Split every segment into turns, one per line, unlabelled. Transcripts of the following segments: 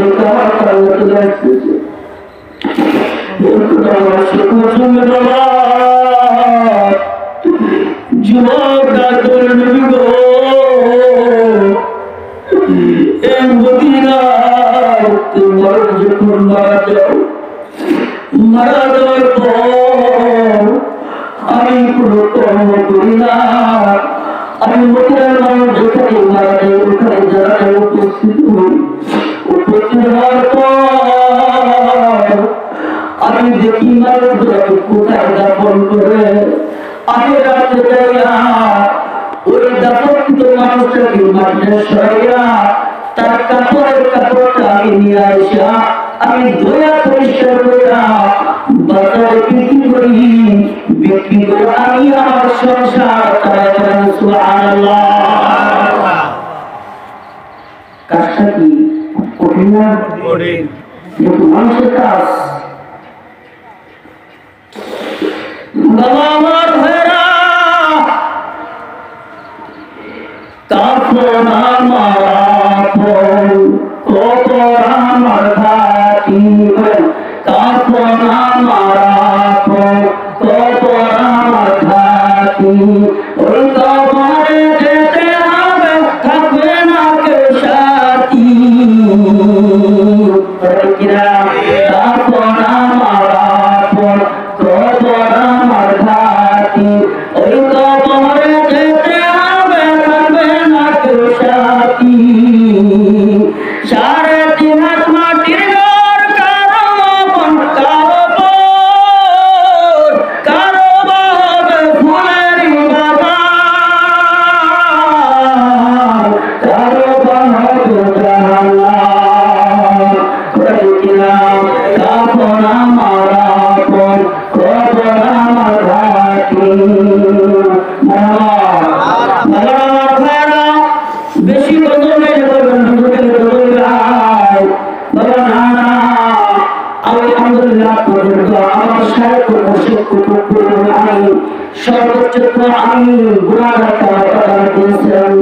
দেখে আমার কান্না চলে আসতেছে। যুবক ডাক্তার নবী গো, এই মদিনায় তোমার যখন মারা যাও, মারা যাওয়ার পর আমি কোনো কর্ম করি না, আমি মদিনার মানুষ যেখানে মারা যায় ওখানে যারা উপস্থিত হই, উপস্থিত হওয়ার পর আমি দেখি মানুষগুলোকে কোথায় দাপন করে, আমি রাখতে চাই না ওই দাপনকৃত মানুষটাকে মাঠে সরাইয়া তার কাপড়টা আমি নিয়ে আসা, আমি ধোয়া পরিষ্কার করিয়া বাজারে বিক্রি করি, বিক্রি করে আমি আমার সংসার চালাই। সুবহানাল্লাহ। কাজটা কি কঠিন না? কিন্তু মানুষের কাজ। বাবা আমার ভাইরা, কাপড় আমার কত আমার ঘাটি, কাপড় আমার কত আমার ঘাটি, ওই কাপড়ে যেতে হবে থাকবে না কেউ সাথী। কাপড় আমার কত আমার ঘাটি, ওই কাপড়ে যেতে হবে থাকবে না কেউ সাথী। 3.5 হাত মাটির ঘর, কারো মন কারো বোন, কারো বাবা ফুলের বাগান, কারো বাবা জাহান্নাম। কাপড় আমার কত আমার ঘাটি। বেশি বদল নেই বাবা, না না, আমি আলহামদুলিল্লাহ পর্যন্ত আমার সাহেব আমি সর্বোচ্চ আমি গুণাগার করার দিয়েছিলাম,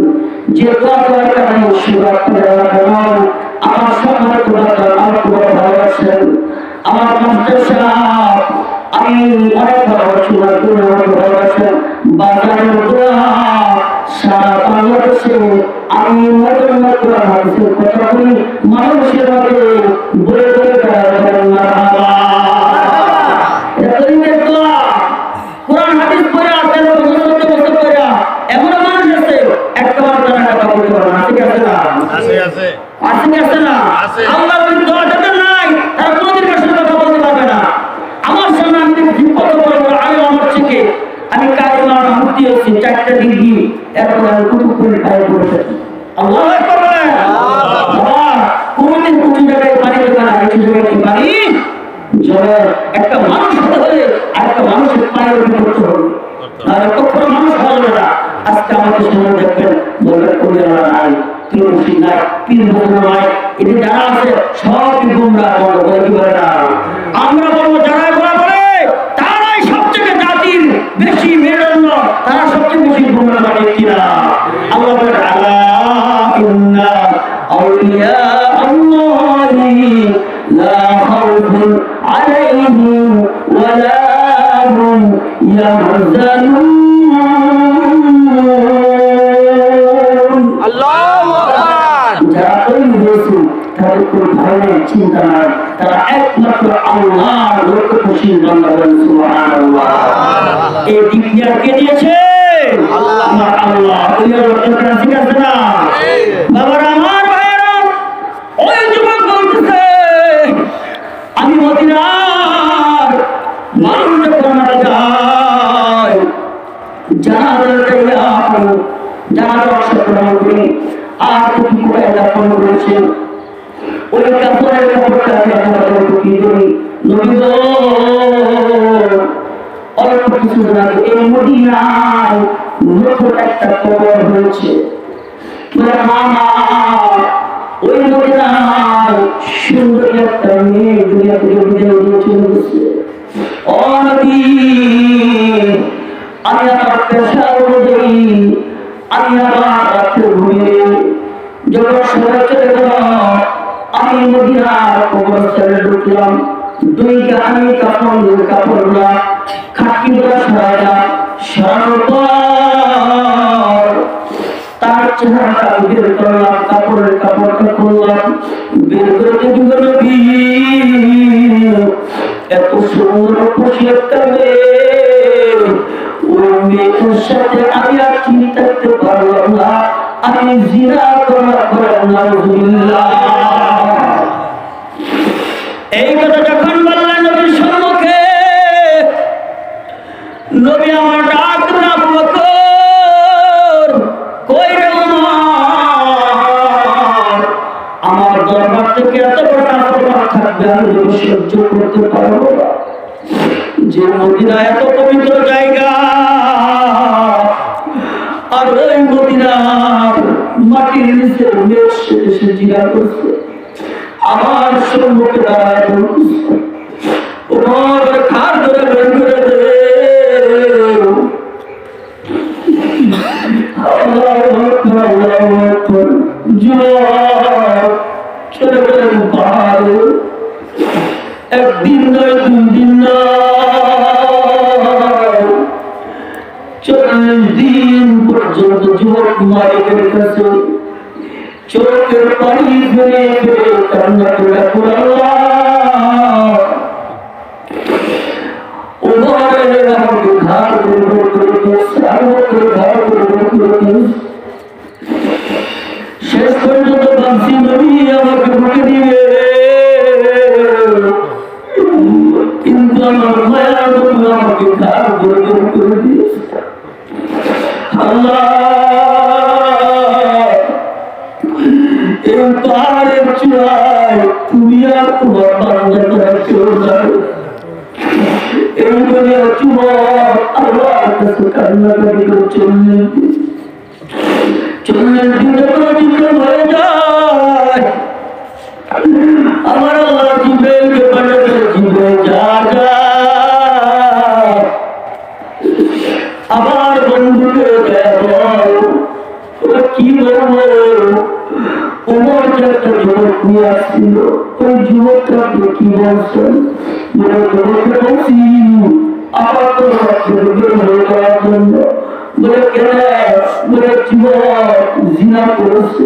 যে করার কারণে সুরাত আমার সবার আমার ভালোবাসেন, আমার মাস্টার সাহেব আমি অনেক ভালোবাসিলাম, অনেক ভালোবাসেন। বাজারের সারা বাংলাদেশে আমি নতুন নতুন হাদিসের কথা বলি, মানুষের আগে বলে বলে কোরআন হাদিস পড়ে আসেন করে এমন মানুষ আছে একটা বার জানা কথা বলতে পারে না। ঠিক আছে না? আছে না? আল্লাহ ওই দোয়াটা নাই, তারা কোনদিন কাছে কথা বলতে পারবে না। আমার সামনে আমি কত বড় বড় আলেম আমার থেকে, আমি কালিমা মুক্তি হচ্ছি 4টা ডিগ্রি, এরপর আমি কুতুব করে খাই করেছি। আল্লাহু আকবার বলেন। কোনদিন কোন জায়গায় পানি দেবে না, কিছু জায়গায় কি পানি জলে একটা মানুষ হতে হলে আরেকটা মানুষের পানি করতে হবে, আর কখনো মানুষ হবে না। আজকে আমাদের সময় দেখবেন বলবেন করে নাই, তুলসী নাই, পীর নাই, এটি যারা আছে সব গুমরা বলে কি বলে না। আমরা বলবো যারা এগুলা বলে তারাই সবচেয়ে জাতির বেশি মেরুদণ্ড, তারা সবচেয়ে বেশি গুমরা মানে কিনা। আল্লাহ বলে আলা ইন্না আউলিয়া আল্লাহি লা খাউফুন আলাইহিম ওয়া লা হুম ইয়াহজানুন। আল্লাহু আকবার। যারা ওই হয়েছে তাদের কোনো ধরনের চিন্তা নাই, তারা একমাত্র আল্লাহর লক্ষ্য খুশির বান্দা। বলেন সুবহানাল্লাহ। এই দিকটা কে দিয়েছে? আল্লাহ। আল্লাহ ওই লক্ষ্যটা ঠিক আছে না? বাবারা আমার ভাইয়েরা, ওই যুবক বলতেছে আমি মদিনার মানুষ যখন মারা যায় জানাজার অংশগ্রহণ করি, আর কি করে দাফন করেছেন ওই কাপড়ের কাপড়টা কি করি। নবী গো, অল্প কিছু আগে এই মদিনায় নতুন একটা কবর হয়েছে। মামা ওই মদিনায় সুন্দর একটা মেয়ে দুনিয়া থেকে বিদায় দিয়ে চলে গেছে। ও নবী, আমি আমার পেশা অনুযায়ী আমি আমার রাত্রে ঘুমিয়ে যখন সবাই চলে গেল, আমি আমি মদিনার কবরস্থানে ঢুকলাম, দুইটা আমি কাপড়গুলা খাটকিগুলা সরাইলাম, সরানোর পর তার চেহারাটা বের করলাম, কাপড়টা খুললাম, বের করে দেখি নবী এত সুন্দর খুশি একটা মেয়ে, ওই মেয়েটার সাথে আমি আর ঠিক থাকতে পারলাম না, আমি জিনা করার পর নাউযুবিল্লাহ। এই কথা যখন বললেন নবীর সম্মুখে, নবী আমার ডাক না বকর, কই রে ওমর, আমার দরবার থেকে এত বড় অপমান থাকবে আমি সহ্য করতে পারবো না। যে মদিনা এত পবিত্র জায়গা, আর ওই মদিনার মাটির নিচে মেঘ এসে জিরা করছে, আমার সম্মুখে দাঁড়ায় বলছে ওমর খাট ধরে বের করে দে। চলে গেলেন পাহাড়ে, একদিন নয় 2 দিন নয় 40 দিন পর্যন্ত যুবক মালিকের কাছে চোখের পানি ফেলে ফেলে কান্না করে আমাকে ঘাড় করে শেষ পর্যন্ত ভাবছি নবী আমাকে বুকে দিবে, কিন্তু আমার মায়া নবী আমাকে ঘাড় করে দিয়েছে। আল্লাহ এই পাহাড়ের চূড়ায় তুমি আর তোমার বান্দারা কেউ যাবে, এই বলে যুবক আল্লাহর কাছে কান্নাকাটি করে 40 দিন অতিক্রম হয়ে যায়। আমার আল্লাহ জিবরাইলকে পাঠালেন, জিবরাইল যা যা আমার বন্ধুকে কি বলবো, ওমর যে একটা যুবক নিয়ে আসছিল, ওই যুবকটা কি বলছেন, যুবককে বলছি আমার তো হয়ে যাওয়ার জন্য, বলে কেন, বলে যুবক জিনা করেছে,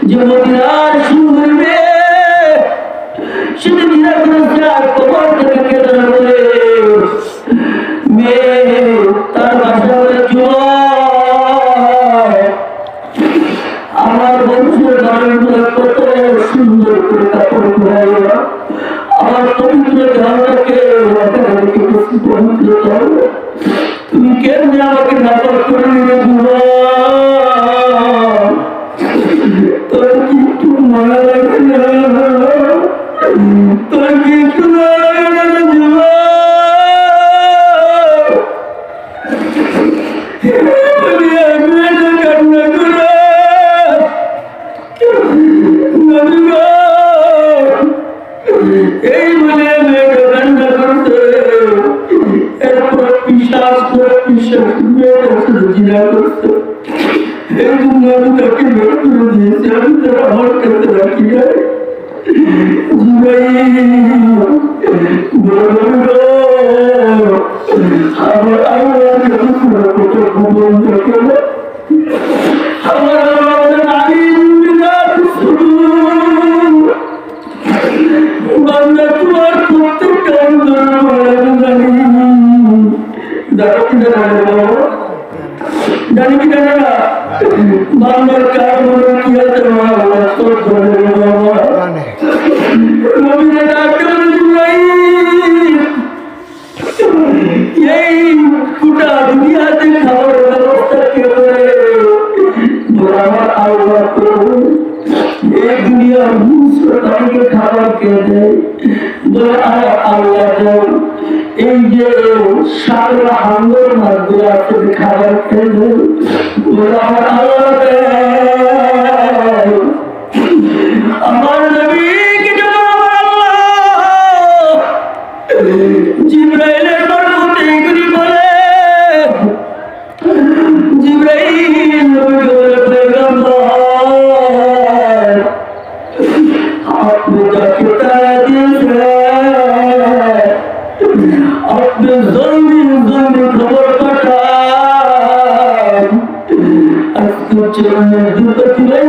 যে মদিনার সুন্দর মেয়ে সেটা জিনা করেছে, আর কবর থেকে কেটে বলে মেয়ে তার বাসা বলে যুবক আমার বংশের গানগুলো কত সুন্দর করে কাপড় ঘুরাইল, আমার পবিত্র দেহটাকে পবিত্র করো, তুমি কেমনি আমাকে নাটক করে নিয়ে তোর কি একটু মনে লাগে না, তোর কি একটু এই বলে মেয়েকে কান্না করতে, এরপর বিশ্বাস জিনা করতে, এই জন্য আমি তাকে বের করে দিয়েছি, আমি তার আমার কাছে রাখি নাই। জানি কি জানে না বাংলার কার মনে কি আছে এই গোটা দুনিয়াতে খাবার ব্যবস্থা কে করে আমার আল্লাহ করবো, এই দুনিয়ার মুসলমানকে খাবার কে দেয়, বলে আমার আল্লাহ দেয়, এই যে সারা হাঙ্গর মাঝে আছে খাবার খেয়ে দেয়, বলে আমার আল্লাহ দেয়। আমার নবীকে যখন আমার আল্লাহ জিবরাইলের বরকতে এগুলি বলে, জিবরাইল নবীকে বলে পয়গম্বর আপনি যাকে তারা দিয়েছে আপনি জলদি জলদি খবর পাঠান আজকে চরণের দুটো তুলে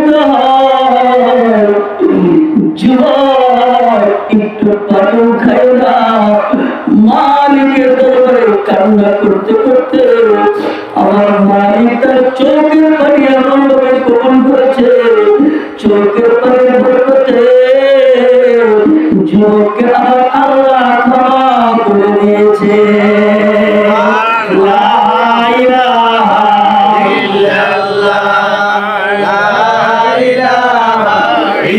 জোয়ার একটু পানিও খাই না মালিকের দরবারে কান্না করতে করতে আমার মালিক তার চোখের পানি এমন ভাবে কবুল করেছে চোখের পানি বরকতে যুবককে আমার আল্লাহ ক্ষমা করে দিয়েছে লা ইলাহা ইল্লাল্লাহ লা ইলাহা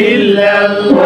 ইল্লাল্লাহ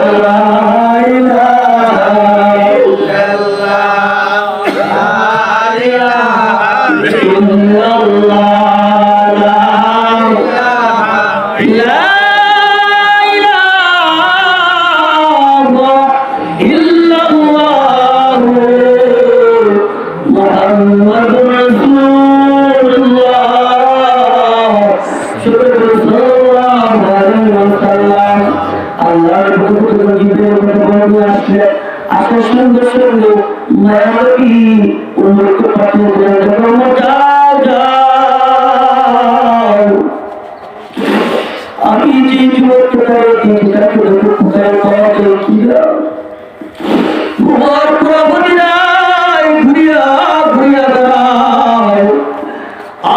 আসার সঙ্গে সঙ্গে মায়াবী উন্মুক্ত পাঠিয়ে আমি যে যুবককে দিয়েছি তাকে দেখে কোথায় পাওয়া যায় কি ঘুমার পুরাবনি নাই ঘুরিয়া ঘুরিয়া বেড়ায়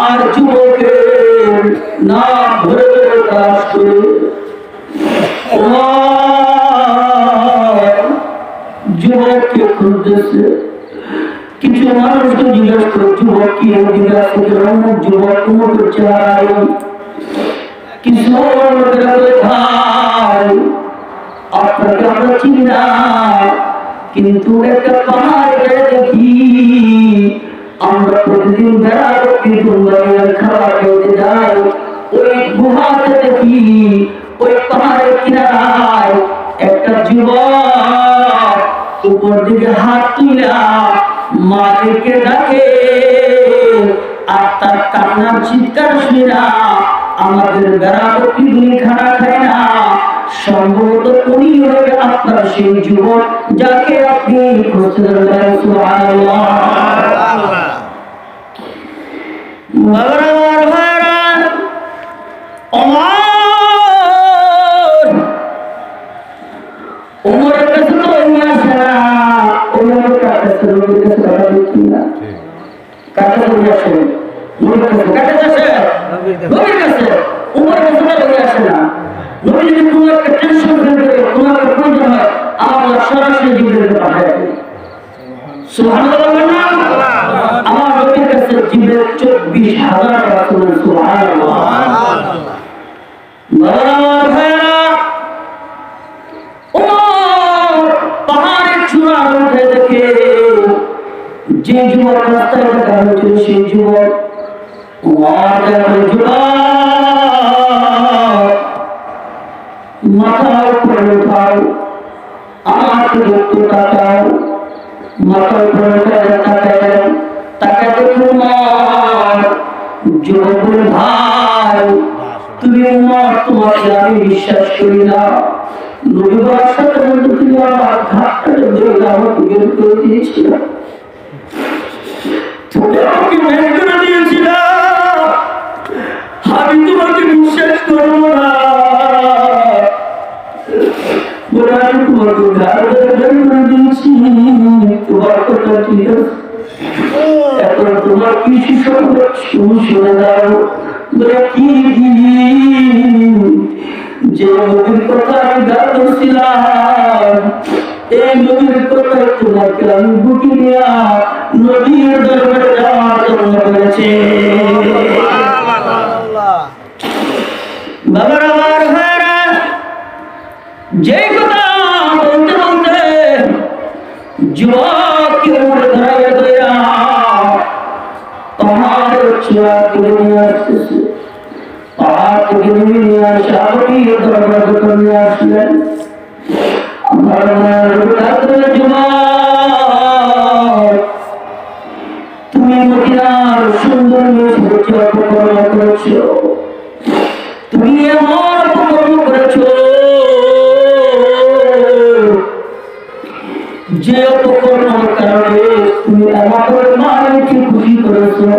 আর যুবকের না ধরে ধরে কাজ করে যুবককে খুঁজতেছে কিছু মানুষ তো জিজ্ঞাসা করে যুবক কি জিজ্ঞাসা করে অমুক যুবক তোমাকে চাই কিছু ভাই আপনাকে আমরা চিনি না কিন্তু একটা পাহাড় দেখি আমরা প্রতিদিন বেড়াবো কিন্তু খাবার খেতে যাই ওই গুহাতে দেখি ওই পাহাড়ের কিনারায় একটা যুবক উপর দিকে হাত তুলা মালিককে ডাকে আর তার কান্নার চিৎকার শুনে না আমাদের বেড়াপতি গুলি খানা খায় না সম্ভবত উনি হবে আপনার সেই যুবক যাকে আপনি খুঁজছেন সুবহানাল্লাহ বাবার ভাইরা ওমরের কাছে তো নিয়ে আসে না ওমরের কাছে নবীর কাছে কথা বলছি না কাছে নিয়ে আসে নবীর কাছে কাছে আসে নবীর কাছে ওমরের কাছে তো নিয়ে আসে না নবী যদি কোনো একটা টেনশন করে কোনো একটা প্রয়োজন হয় আমার সরাসরি জিবরিলকে পাঠায় সুবহানাল্লাহ আমার নবীর কাছে জিবরিল 24,000 রাসূল সুবহানাল্লাহ বাবার ভাইরা পাহাড়ের চূড়া উঠে দেখে যে যুবক রাস্তায় দেখা হয়েছিল সেই যুবক মাথার উপরে উঠাও আমাকে দেখতে তাকাও মাথার উপরে তাকায় তাকাতে যুবকের ভাই তুমি তোমাকে আমি বিশ্বাস করি না নবীর সাথে বলতে তুমি আমার ঘাটটা ধরে আমাকে বের করে দিয়েছিল তুমি আমাকে বের করে দিয়েছিল আমি তোমাকে বিশ্বাস করবো না বলে আমি তোমাকে ঘাট ধরে বের করে দিয়েছি তোমার কথা ঠিক আছে এখন তোমার কিছু সম্পর্ক শুনে দাও বলে কি যে নবীর কথা আমি গান করছিলাম এই নবীর কথা তোমাকে আমি বুকে নিয়ে নবীর দরবারে যাওয়ার জন্য বলেছে বাবার আমার ভাইরা যে কথা বলতে বলতে যুবককে উড়ে ধরে দেয়া পাহাড়ের চূড়া তুলে নিয়ে আসতেছে পাহাড় থেকে নেমে নিয়ে আসে আরবি দরবারে নিয়ে আসলেন আমার যুবক তুমি মদিনার সুন্দর মেয়ে অপকর্ম করেছো তুমি এমন অপকর্ম করেছো যে অপকর্মের কারণে তুমি আমার মালিককে খুশি করেছো।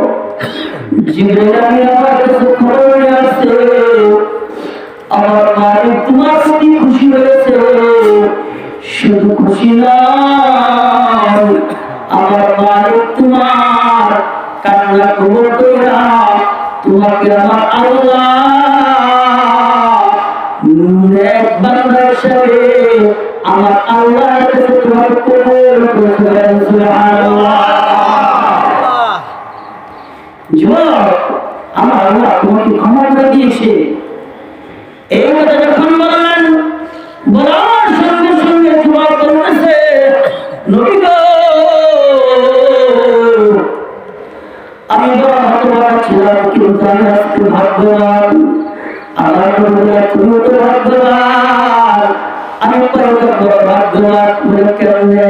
জিবরাইল আমিন আমার কাছে খবর নিয়ে আসছে, আমার মালিক তোমার প্রতি খুশি হয়েছে। শুধু খুশি নয়, আমার মালিক তোমার কান্না কবুল কইরা তোমাকে আমার আল্লাহ নেক বান্দা হিসেবে আমার আল্লাহর কাছে তোমার কবুল করেছেন। সুবহানাল্লাহ। যুবক, আমার আল্লাহ তোমাকে ক্ষমা করে দিয়েছে। এই কথা যখন বললেন, বলার সঙ্গে সঙ্গে তোমার বলতেছে, নবী গো, আমি বড় হতভাগা ছিলাম, কিন্তু আমি আজকে ভাগ্যবান। আমার নবীরা তুমি তো ভাগ্যবান, আমি বড় ভাগ্যবান। বলে কেমনে?